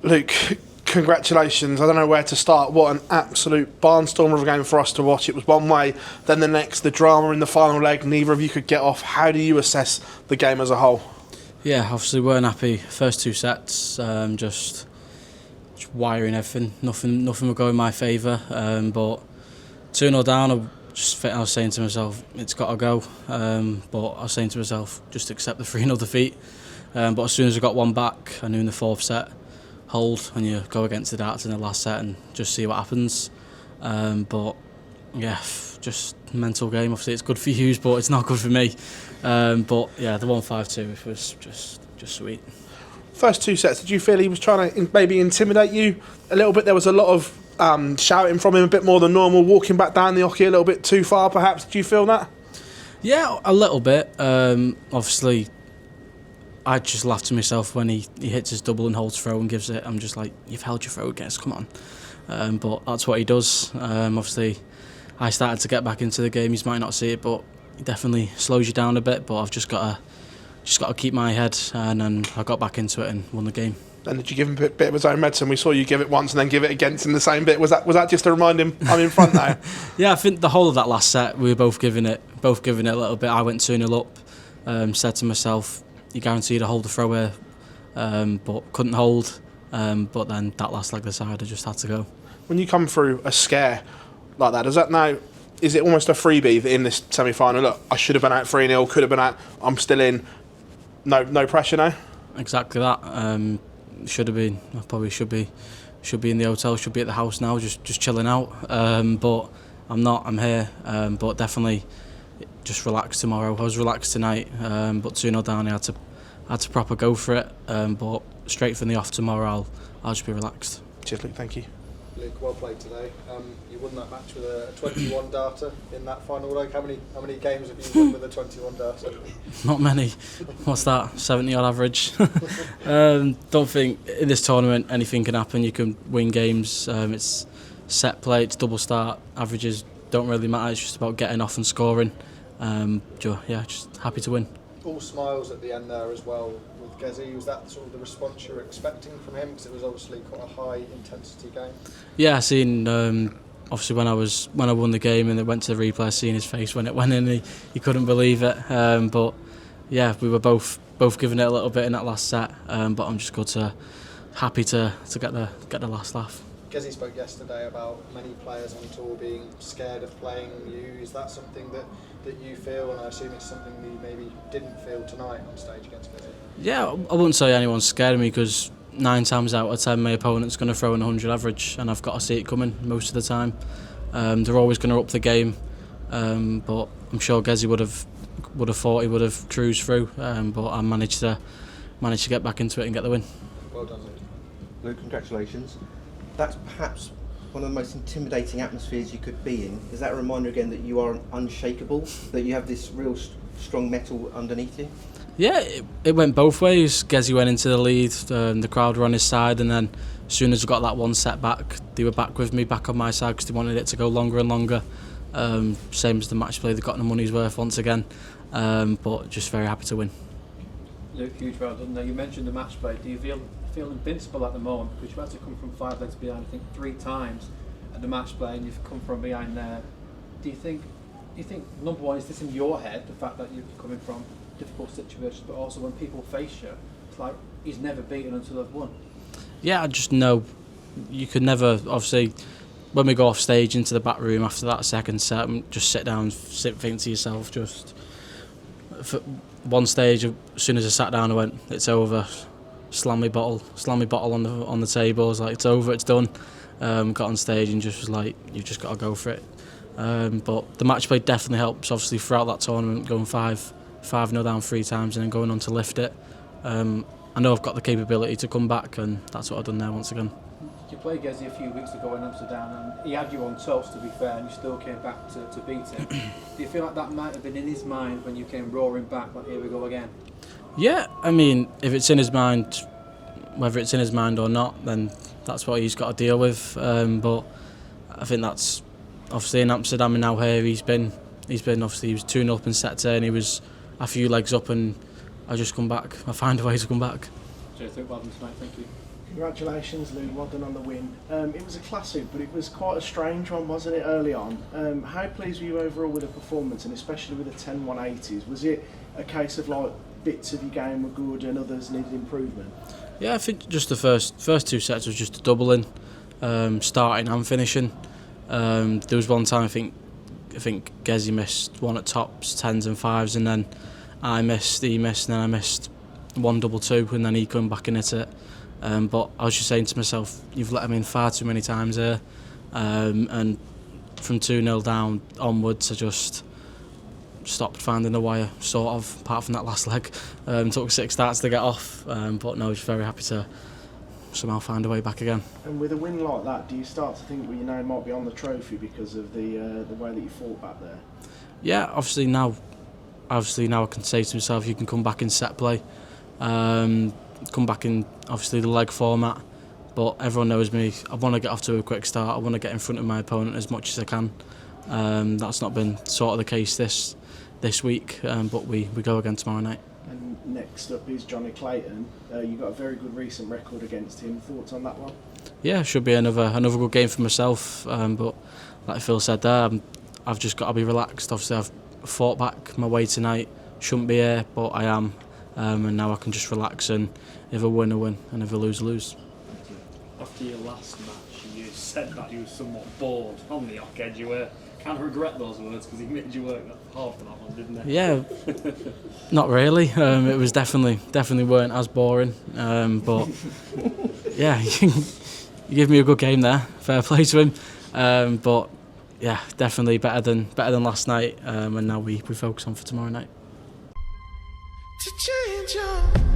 Luke, congratulations. I don't know where to start. What an absolute barnstormer of a game for us to watch. It was one way, then the next, the drama in the final leg. Neither of you could get off. How do you assess the game as a whole? Yeah, obviously weren't happy. First two sets, just wiring everything. Nothing would go in my favour. But 2-0 down, I was saying to myself, it's got to go. But I was saying to myself, just accept the 3-0 defeat. But as soon as I got one back, I knew in the fourth set, hold and you go against the darts in the last set and just see what happens. But yeah, just mental game. Obviously it's good for you, but it's not good for me. But yeah, the 1-5-2 was just sweet. First two sets, did you feel he was trying to maybe intimidate you a little bit? There was a lot of shouting from him, a bit more than normal, walking back down the hockey a little bit too far perhaps. Did you feel that? Yeah, a little bit. Obviously I just laugh to myself when he hits his double and holds throw and gives it. I'm just like, you've held your throw, guys, come on. But that's what he does. Obviously, I started to get back into the game. You might not see it, but he definitely slows you down a bit. But I've just got to keep my head, and then I got back into it and won the game. And did you give him a bit of his own medicine? We saw you give it once and then give it again in the same bit. Was that just to remind him I'm in front now? Yeah, I think the whole of that last set we were both giving it a little bit. I went 2-0 up. Said to myself, you guaranteed to hold the throw here, but couldn't hold. But then that last leg aside, I just had to go. When you come through a scare like that, is it almost a freebie in this semi-final? Look, I should have been out 3-0, could have been out, I'm still in. No pressure now? Exactly that. Should have been. I probably should be in the hotel, should be at the house now, just chilling out. But I'm not, I'm here. But definitely just relax tomorrow. I was relaxed tonight, but 2-0 down, I had to proper go for it. But straight from the off tomorrow, I'll just be relaxed. Cheers, Luke. Thank you. Luke, well played today. You won that match with a 21 darter in that final leg. How many games have you won with a 21 darter? Not many. What's that? 70 odd average. Don't think in this tournament anything can happen. You can win games. It's set play. It's double start. Averages don't really matter. It's just about getting off and scoring. Yeah, just happy to win. All smiles at the end there as well with Gezi. Was that sort of the response you were expecting from him? Because it was obviously quite a high intensity game. Yeah, I seen obviously when I won the game and it went to the replay, I seen his face when it went in. He couldn't believe it. But yeah, we were both giving it a little bit in that last set. But I'm just happy to get the last laugh. Gezi spoke yesterday about many players on tour being scared of playing you. Is that something that you feel? And I assume it's something that you maybe didn't feel tonight on stage against Gezi. Yeah, I wouldn't say anyone's scared of me because 9 times out of 10 my opponent's going to throw in 100 average and I've got to see it coming most of the time. They're always going to up the game, but I'm sure Gezi would have thought he would have cruised through, but I managed to get back into it and get the win. Well done, Luke. Luke, congratulations. That's perhaps one of the most intimidating atmospheres you could be in. Is that a reminder again that you are unshakable, that you have this real strong metal underneath you? Yeah, it went both ways. Gezi went into the lead, the crowd were on his side, and then as soon as I got that one set back, they were back with me, back on my side, because they wanted it to go longer and longer. Same as the match play, they got the money's worth once again, but just very happy to win. Luke, huge well done there. You mentioned the match play. Do you feel invincible at the moment? Because you've had to come from 5 legs behind, I think 3 times at the match play, and you've come from behind there. Do you think number one, is this in your head, the fact that you're coming from difficult situations, but also when people face you, it's like he's never beaten until they've won? Yeah, I just know you could never, obviously, when we go off stage into the back room after that second set, just sit down, think to yourself, just for one stage, as soon as I sat down I went, it's over, slam my bottle on the table, I was like, it's over, it's done. Got on stage and just was like, you've just got to go for it. But the match play definitely helps, obviously, throughout that tournament, going 5-0 down 3 times and then going on to lift it. I know I've got the capability to come back, and that's what I've done there once again. You played Gezi a few weeks ago in Amsterdam, and he had you on toast, to be fair, and you still came back to beat him. Do you feel like that might have been in his mind when you came roaring back, like, here we go again? Yeah, I mean, if it's in his mind, whether it's in his mind or not, then that's what he's got to deal with. But I think that's obviously in Amsterdam and now here. He's been obviously, he was 2-0 up in set 10, he was a few legs up, and I just come back. I find a way to come back. Cheers, well done tonight, thank you. Congratulations, Lou. Well done on the win. It was a classic, but it was quite a strange one, wasn't it, early on? How pleased were you overall with the performance, and especially with the 10-180s? Was it a case of like bits of your game were good and others needed improvement? Yeah, I think just the first two sets was just a doubling, starting and finishing. There was one time I think Gezi missed one at tops, 10s and 5s, and then he missed, and then I missed 1-2-2, and then he come back and hit it. But I was just saying to myself, you've let him in far too many times here, and from 2-0 down onwards, I just stopped finding the wire, sort of, apart from that last leg. Took 6 starts to get off, but no, just very happy to somehow find a way back again. And with a win like that, do you start to think, well, your name might be on the trophy because of the way that you fought back there? Yeah, obviously now I can say to myself, you can come back in set play, come back in obviously the leg format, but everyone knows me. I want to get off to a quick start. I want to get in front of my opponent as much as I can. That's not been sort of the case this week, but we go again tomorrow night. And next up is Johnny Clayton. You've got a very good recent record against him. Thoughts on that one? Yeah, should be another good game for myself. But like Phil said there, I've just got to be relaxed. Obviously, I've fought back my way tonight. Shouldn't be here, but I am. And now I can just relax, and if I win, I win, and if I lose, I lose. After your last match, you said that you were somewhat bored on the Ock Edge. You were kind of regret those words because he made you work hard for that one, didn't he? Yeah, not really. It was definitely weren't as boring. But yeah, you give me a good game there. Fair play to him. But yeah, definitely better than last night. And now we focus on for tomorrow night. To change your